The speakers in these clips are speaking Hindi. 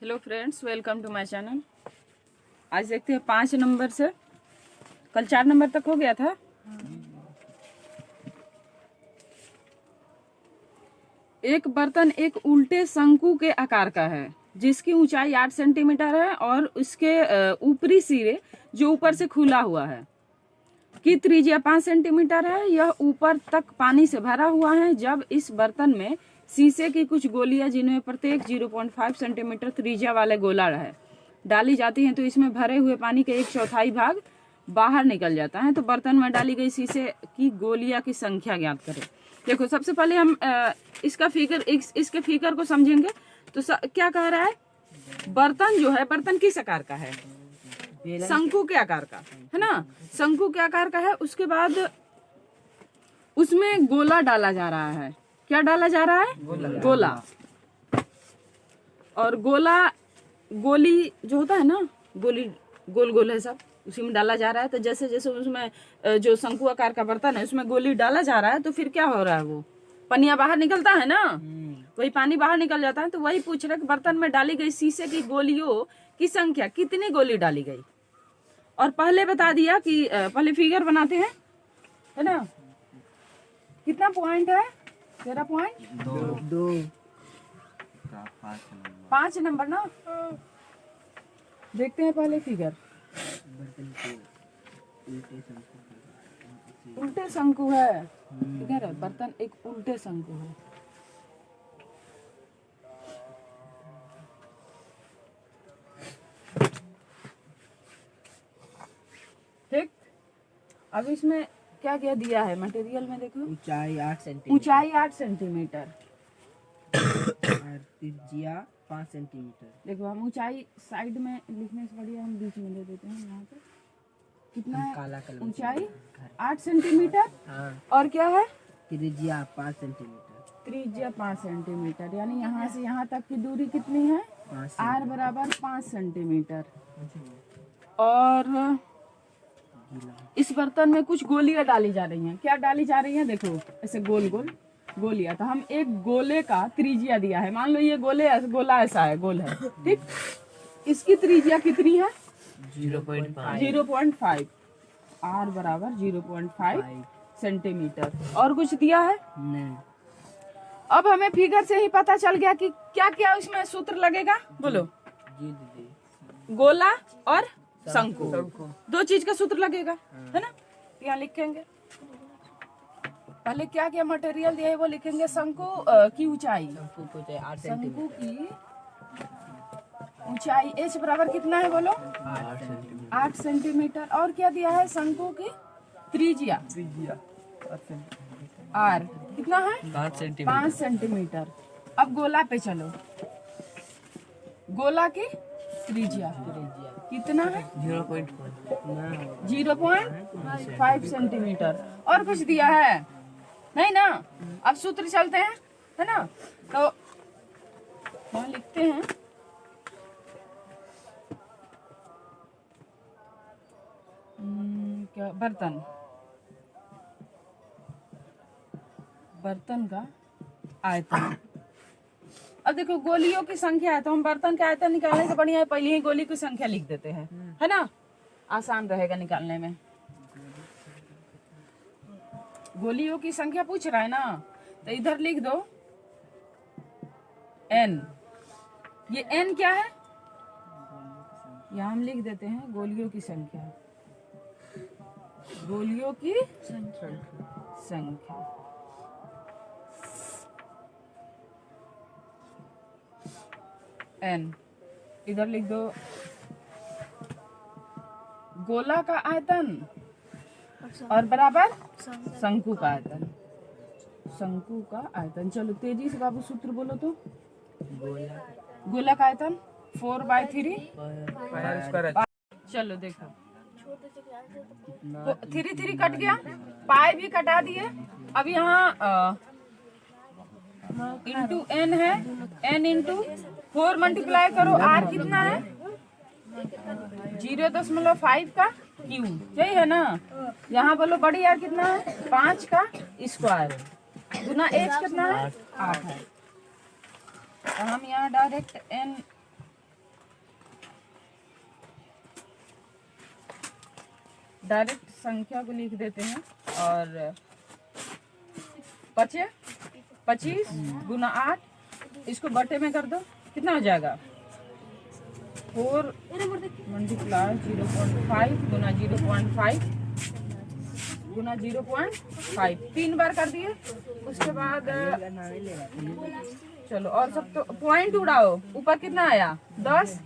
Hello friends, welcome to my channel. आज देखते हैं 5 नंबर से, कल 4 नंबर तक हो गया था। एक बर्तन एक उल्टे शंकु के आकार का है जिसकी ऊंचाई 8 सेंटीमीटर है और उसके ऊपरी सिरे जो ऊपर से खुला हुआ है की त्रिज्या 5 सेंटीमीटर है। यह ऊपर तक पानी से भरा हुआ है। जब इस बर्तन में शीशे की कुछ गोलियां जिनमें प्रत्येक 0.5 सेंटीमीटर त्रिज्या वाले गोला है डाली जाती हैं तो इसमें भरे हुए पानी के 1/4 भाग बाहर निकल जाता है। तो बर्तन में डाली गई शीशे की गोलियां की संख्या ज्ञात करें। देखो, सबसे पहले हम इसका फिगर इसके फिगर को समझेंगे। तो क्या कह रहा है, बर्तन जो है, बर्तन किस आकार का है? शंकु के आकार का है ना, शंकु के आकार का है। उसके बाद उसमें गोला डाला जा रहा है। क्या डाला जा रहा है? गोला। और गोली जो होता है ना, गोली गोल गोल है सब, उसी में डाला जा रहा है। तो जैसे जैसे उसमें जो शंकु आकार का बर्तन है उसमें गोली डाला जा रहा है तो फिर क्या हो रहा है, वो पनिया बाहर निकलता है ना, वही पानी बाहर निकल जाता है। तो वही पूछ रहे कि बर्तन में डाली गई शीशे की गोलियों की संख्या, कितनी गोली डाली गई। और पहले बता दिया कि पहले फिगर बनाते हैं, है ना। कितना पॉइंट है? तेरा पॉइंट 2 5 नंबर ना। देखते हैं पहले फिगर। उल्टे शंकु है, इधर है बर्तन, एक उल्टे शंकु है। ठीक, अब इसमें क्या क्या दिया है मटेरियल में? देखो, ऊंचाई 8 सेंटीमीटर और त्रिज्या 5 सेंटीमीटर। देखो, हम ऊंचाई साइड में लिखने से बढ़िया हम बीच में दे देते हैं। यहाँ पे कितना है ऊंचाई? 8 सेंटीमीटर। हाँ। और क्या है? त्रिज्या 5 सेंटीमीटर। त्रिज्या 5 सेंटीमीटर, यानी यहाँ से यहाँ तक की दूरी कितनी है? r बराबर 5 सेंटीमीटर। और इस बर्तन में कुछ गोलियां डाली जा रही हैं। क्या डाली जा रही हैं? देखो, ऐसे गोल गोल गोलियां। तो हम एक गोले का त्रिज्या दिया है, मान लो ये गोला ऐसा है, गोल है, ठीक। इसकी त्रिज्या कितनी है? 0.5। r बराबर 0.5 सेंटीमीटर। और कुछ दिया है? नहीं। अब हमें फिगर से ही पता चल गया कि क्या क्या उसमें सूत्र लगेगा। बोलो। जी दीदी। गोला और शंकु, 2 चीज का सूत्र लगेगा, है ना। यहाँ लिखेंगे पहले क्या क्या मटेरियल दिया है वो लिखेंगे। शंकु की ऊंचाई, शंकु की ऊंचाई h बराबर कितना है? बोलो। 8 सेंटीमीटर। और क्या दिया है? शंकु की त्रिज्या r कितना है? 5 सेंटीमीटर। अब गोला पे चलो। गोला की त्रिज्या कितना है? 0.5 सेंटीमीटर। और कुछ दिया है? नहीं ना। अब सूत्र चलते हैं, है ना। तो वहाँ लिखते हैं, क्या, बर्तन का आयतन। अब देखो, गोलियों की संख्या है तो हम बर्तन का आयतन निकालने से बढ़िया है पहले ही गोली की संख्या लिख देते हैं, है ना, आसान रहेगा निकालने में। गोलियों की संख्या पूछ रहा है ना, तो इधर लिख दो n। ये n क्या है? यहाँ हम लिख देते हैं गोलियों की संख्या, गोलियों की संख्या। n इधर लिख दो। गोला का आयतन और बराबर शंकु का आयतन, शंकु का आयतन। चलो तेजी से बाबू सूत्र बोलो तो। गोला का आयतन 4/3। चलो देखो, तो 3 कट गया, पाई भी कटा दिए। अब यहाँ इंटू n है, n इंटू 4 मल्टीप्लाई करो, r कितना है? 0.5 का क्यू, यही है ना। यहाँ बोलो बड़ी r कितना है? 5 का स्क्वायर गुना h कितना है? 8 है। और हम यहाँ डायरेक्ट n डायरेक्ट संख्या को लिख देते हैं और 25 गुना 8, इसको बटे में कर दो, कितना हो जाएगा 4 मल्टीप्लाई 0.5 गुना 0.5 गुना 0.5, 3 बार कर दिए। उसके बाद चलो और सब तो पॉइंट उड़ाओ, ऊपर कितना आया 10,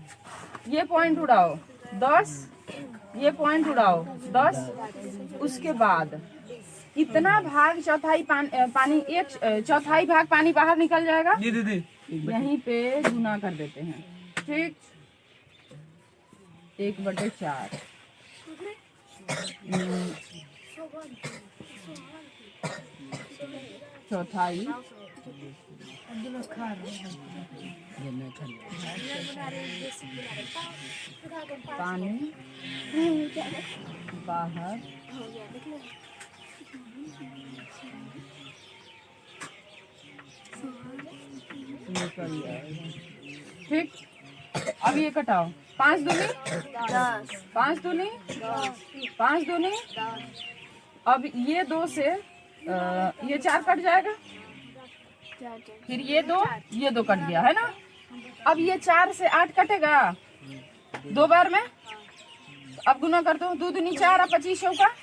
ये पॉइंट उड़ाओ 10, ये पॉइंट उड़ाओ 10। उसके बाद इतना भाग चौथाई पानी, एक चौथाई भाग पानी बाहर निकल जाएगा जी दीदी। यहीं पे गुना कर देते हैं, ठीक। 1/4 चौथाई पानी बाहर निकल जाएगा, ठीक। अब ये कटाओ, 5 दूनी 10, 5 दूनी 5 दूनी। अब ये 2 से ये 4 कट जाएगा, फिर ये 2 कट गया है ना। अब ये 4 से 8 कटेगा 2 बार में, अब गुना कर दो, 2 दूनी 4 और 25 का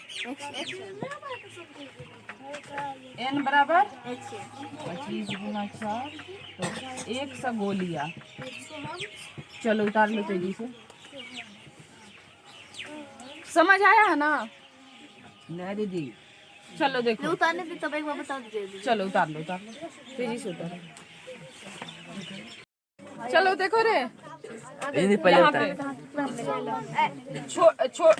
n बराबर 25 गुना 4 तो 100 गोलियां। चलो उतार लो तेजी से, समझ आया है ना? नहीं दीदी, चलो देखो, उतारने से तब एक बार बता दीजिए। चलो उतार लो तेजी से उतारो। चलो देखो रे, यहाँ पे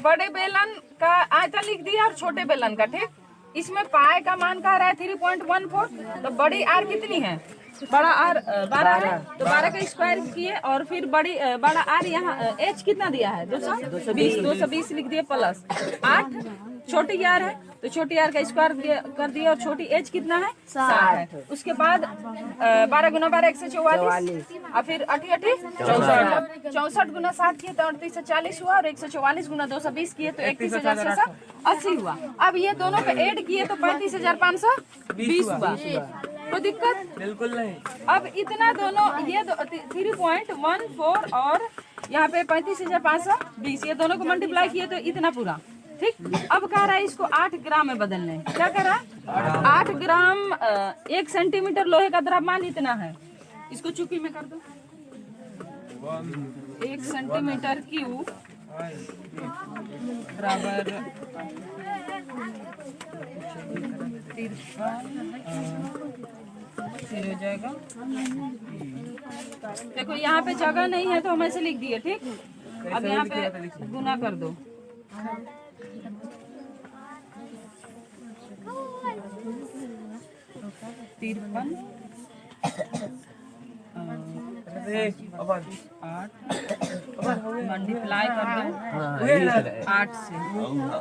बड़े बेलन का आयतन लिख दिया और छोटे बेलन का, ठीक। इसमें पाए का मान कह रहा है 3.14, तो बड़ी आर कितनी है, बड़ा आर 12 है, तो 12 का स्क्वायर किए और फिर बड़ा आर यहाँ एच कितना दिया है 220 लिख दिए प्लस 8, छोटी आर है तो छोटी आर का स्क्वायर कर दिया और छोटी एच कितना है 60 है। उसके बाद 12 गुना 12 144 और फिर 64 64 गुना 60 किए तो 3840 हुआ और 144 गुना 220 किए तो 31,680 हुआ। अब ये दोनों पे ऐड किए तो 35,520 हुआ। कोई दिक्कत बिल्कुल नहीं। अब इतना दोनों ये 3.14 और यहाँ पे 35,520, ये दोनों को मल्टीप्लाई किए तो इतना पूरा, ठीक। अब कह रहा है इसको 8 ग्राम में बदलना है। क्या कह रहा है 8 ग्राम 1 सेंटीमीटर लोहे का द्रव्यमान इतना है, इसको चुकी में कर दो। 1 सेंटीमीटर क्यूब बराबर 53 हो जाएगा। देखो यहाँ पे जगह नहीं है तो हम ऐसे लिख दिए, ठीक। अब यहाँ पे गुना कर दो, तिरपन 8 मल्टीप्लाई कर दो 8 से।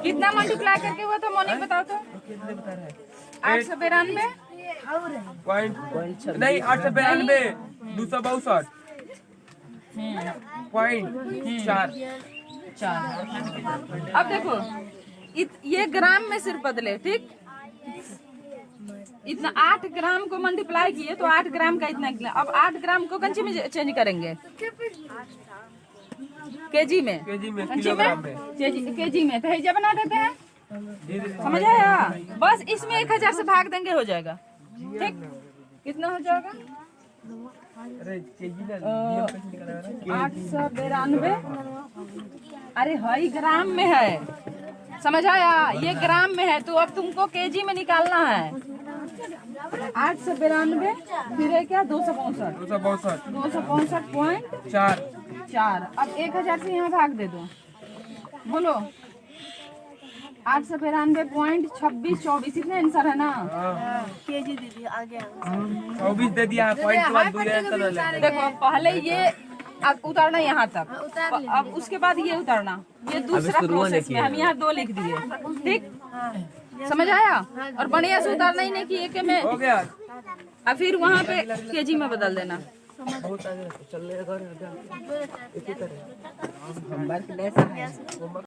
कितना मल्टीप्लाई करके हुआ था मोनी बताओ तो? 892 पॉइंट नहीं 892 262 पॉइंट 4। अब देखो ये ग्राम में सिर्फ बदले, ठीक। इतना 8 ग्राम को मल्टीप्लाई किए तो 8 ग्राम का इतना निकला। अब 8 ग्राम को कंची में चेंज करेंगे, केजी में, केजी में तो हैजा बना देते हैं, समझ आया? बस इसमें 1000 से भाग देंगे हो जाएगा, ठीक। कितना हो जाएगा 892। अरे हाई ग्राम में है, समझ आया? ये ग्राम में है तो अब तुमको केजी में निकालना है। 892 फिर है क्या 262.4। अब 1000 से यहाँ भाग दे दो, बोलो 892.2624 इतने आंसर है ना? केजी दीदी आगे 24 दे दिया पॉइंट के बाद दूसरे आंसर ले। देखो पहले ये अब उतारना यहाँ तक, अब उसके बाद ये उतारना, ये दूसरा प्रोसेस में हम यहाँ 2 लिख दिए, ठीक। समझ आया? और बढ़िया से उतारना ही नहीं कि एक में हो गया। अब फिर वहाँ पे केजी में बदल देना। बहुत आगे चल रहे घर